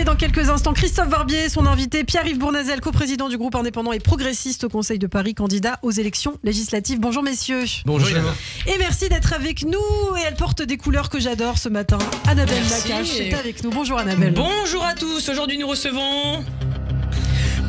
invités dans quelques instants. Christophe Barbier, son invité, Pierre-Yves Bournazel, coprésident du groupe indépendant et progressiste au Conseil de Paris, candidat aux élections législatives. Bonjour messieurs. Bonjour. Et merci d'être avec nous. Et elle porte des couleurs que j'adore ce matin. Annabelle Nakache est avec nous. Bonjour Annabelle. Bonjour à tous. Aujourd'hui nous recevons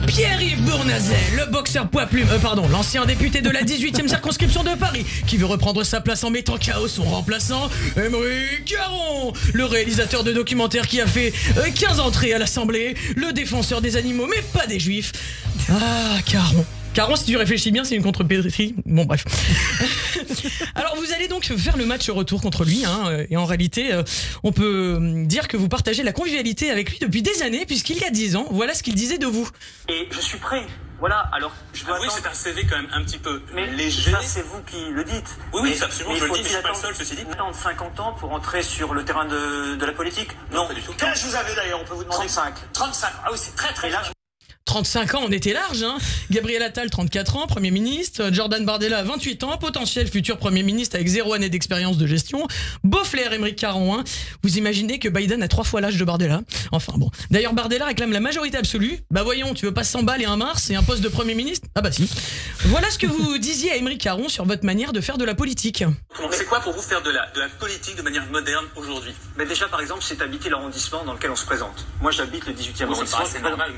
Pierre-Yves Bournazel, le boxeur poids plume, l'ancien député de la 18e circonscription de Paris, qui veut reprendre sa place en mettant KO son remplaçant, Émeric Caron, le réalisateur de documentaires qui a fait 15 entrées à l'Assemblée, le défenseur des animaux, mais pas des juifs. Ah, Caron. Caron, si tu réfléchis bien, c'est une contre-pétrie. Bon, bref. Alors, vous allez donc faire le match retour contre lui. Et en réalité, on peut dire que vous partagez la convivialité avec lui depuis des années, puisqu'il y a 10 ans, voilà ce qu'il disait de vous. Et je suis prêt. Voilà, alors je dois c'est un CV quand même un petit peu léger. Ça, c'est vous qui le dites. Oui, absolument, je le dis, je suis pas le seul, ceci dit. Attendre 50 ans pour entrer sur le terrain de la politique? Non, pas du tout. Quel âge vous avez d'ailleurs? On peut vous demander 35. Ah oui, c'est très large. 35 ans, on était large, hein. Gabriel Attal, 34 ans, Premier ministre. Jordan Bardella, 28 ans, potentiel futur Premier ministre avec 0 année d'expérience de gestion. Beau flair, Émeric Caron, hein. Vous imaginez que Biden a 3 fois l'âge de Bardella? Enfin bon. D'ailleurs, Bardella réclame la majorité absolue. Bah voyons, tu veux pas 100 balles et un Mars et un poste de Premier ministre? Ah bah si. Voilà ce que vous disiez à Émeric Caron sur votre manière de faire de la politique. C'est quoi pour vous faire de la politique de manière moderne aujourd'hui? Mais déjà, par exemple, c'est habiter l'arrondissement dans lequel on se présente. Moi, j'habite le 18e arrondissement. C'est normal.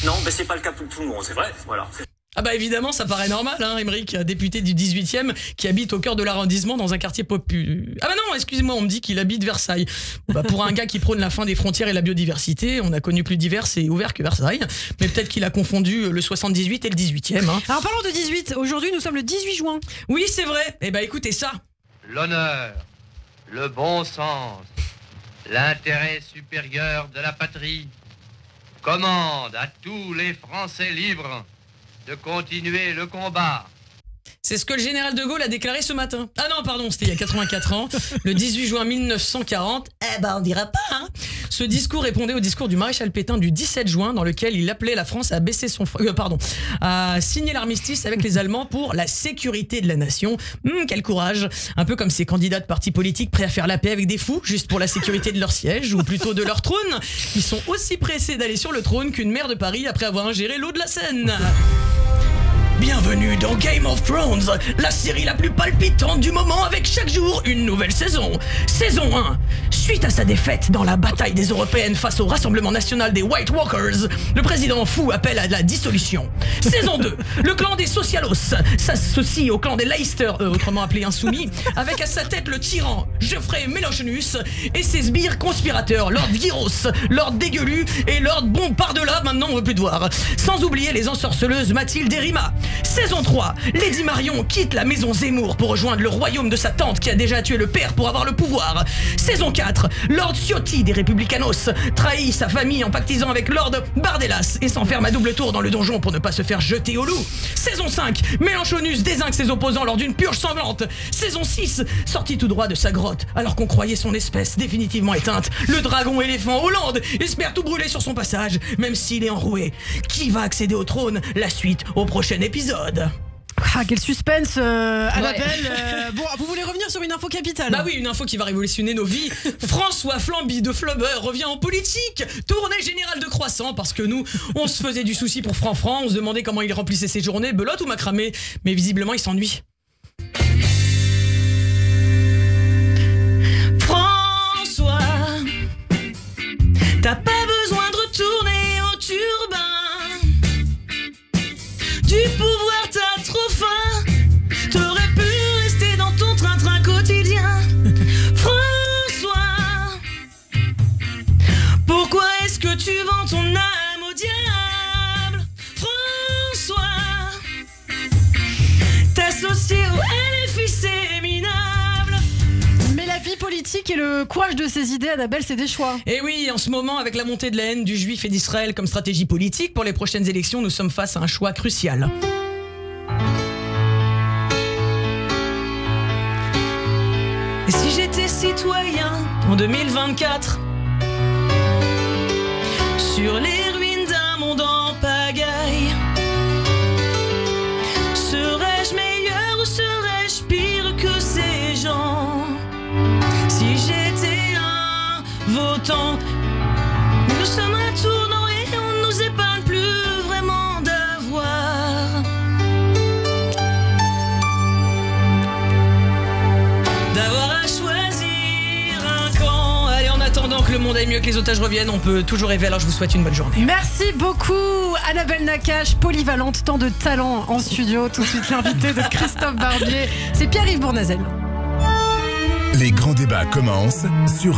Non, mais c'est pas le cas pour tout le monde. C'est vrai. Voilà. Ah bah évidemment, ça paraît normal, hein, Émeric, député du 18e, qui habite au cœur de l'arrondissement dans un quartier populaire. Ah bah non, excusez-moi, on me dit qu'il habite Versailles. Bah pour un gars qui prône la fin des frontières et la biodiversité, on a connu plus divers et ouvert que Versailles. Mais peut-être qu'il a confondu le 78 et le 18e. Hein. Alors parlons de 18, aujourd'hui nous sommes le 18 juin. Oui, c'est vrai. Eh bah écoutez ça. L'honneur, le bon sens, l'intérêt supérieur de la patrie commande à tous les Français libres de continuer le combat. C'est ce que le général de Gaulle a déclaré ce matin. Ah non, pardon, c'était il y a 84 ans, le 18 juin 1940. Eh ben, on dira pas, hein. Ce discours répondait au discours du maréchal Pétain du 17 juin, dans lequel il appelait la France à baisser son à signer l'armistice avec les Allemands pour la sécurité de la nation. Quel courage. Un peu comme ces candidats de partis politiques prêts à faire la paix avec des fous, juste pour la sécurité de leur siège, ou plutôt de leur trône. Ils sont aussi pressés d'aller sur le trône qu'une maire de Paris après avoir ingéré l'eau de la Seine. Bienvenue dans Game of Thrones, la série la plus palpitante du moment avec chaque jour une nouvelle saison. Saison 1. Suite à sa défaite dans la bataille des Européennes face au Rassemblement National des White Walkers, le président fou appelle à la dissolution. Saison 2. Le clan des Socialos s'associe au clan des Leicester, autrement appelé Insoumis, avec à sa tête le tyran Geoffrey Mélenchonus et ses sbires conspirateurs, Lord Gyros, Lord Dégueulu et Lord Bon par-delà, maintenant on veut plus te voir. Sans oublier les ensorceleuses Mathilde et Rima. Saison 3, Lady Marion quitte la maison Zemmour pour rejoindre le royaume de sa tante qui a déjà tué le père pour avoir le pouvoir. Saison 4, Lord Ciotti des Républicanos trahit sa famille en pactisant avec Lord Bardellas et s'enferme à double tour dans le donjon pour ne pas se faire jeter au loup. Saison 5, Mélenchonus dézingue ses opposants lors d'une purge sanglante. Saison 6, sorti tout droit de sa grotte alors qu'on croyait son espèce définitivement éteinte, le dragon éléphant Hollande espère tout brûler sur son passage, même s'il est enroué. Qui va accéder au trône? La suite au prochain épisode. Ah, quel suspense, Annabelle. Bon, vous voulez revenir sur une info capitale? Bah oui, une info qui va révolutionner nos vies. François Flamby de Flubber revient en politique. Tournée générale de croissant, parce que nous, on se faisait du souci pour Franfran, on se demandait comment il remplissait ses journées, belote ou macramé. Mais visiblement, il s'ennuie. François, t'as pas besoin de retourner au turbin. Du pouvoir t'as trop faim, t'aurais pu rester dans ton train-train quotidien. François, pourquoi est-ce que tu vends ton âme au diable? François, t'associer au LFI c'est minable. Mais la vie politique et le courage de ses idées, Annabelle, c'est des choix. Et oui, en ce moment, avec la montée de la haine du juif et d'Israël comme stratégie politique, pour les prochaines élections, nous sommes face à un choix crucial. Et si j'étais citoyen en 2024, sur les ruines d'un monde en pagaille, serais-je meilleur ou serais-je pire que ces gens? Si j'étais un votant, nous sommes un tour monde aille mieux, que les otages reviennent. On peut toujours rêver, alors je vous souhaite une bonne journée. Merci beaucoup Annabelle Nakache, polyvalente, tant de talent en studio. Tout de suite l'invité de Christophe Barbier, c'est Pierre-Yves Bournazel. Les grands débats commencent sur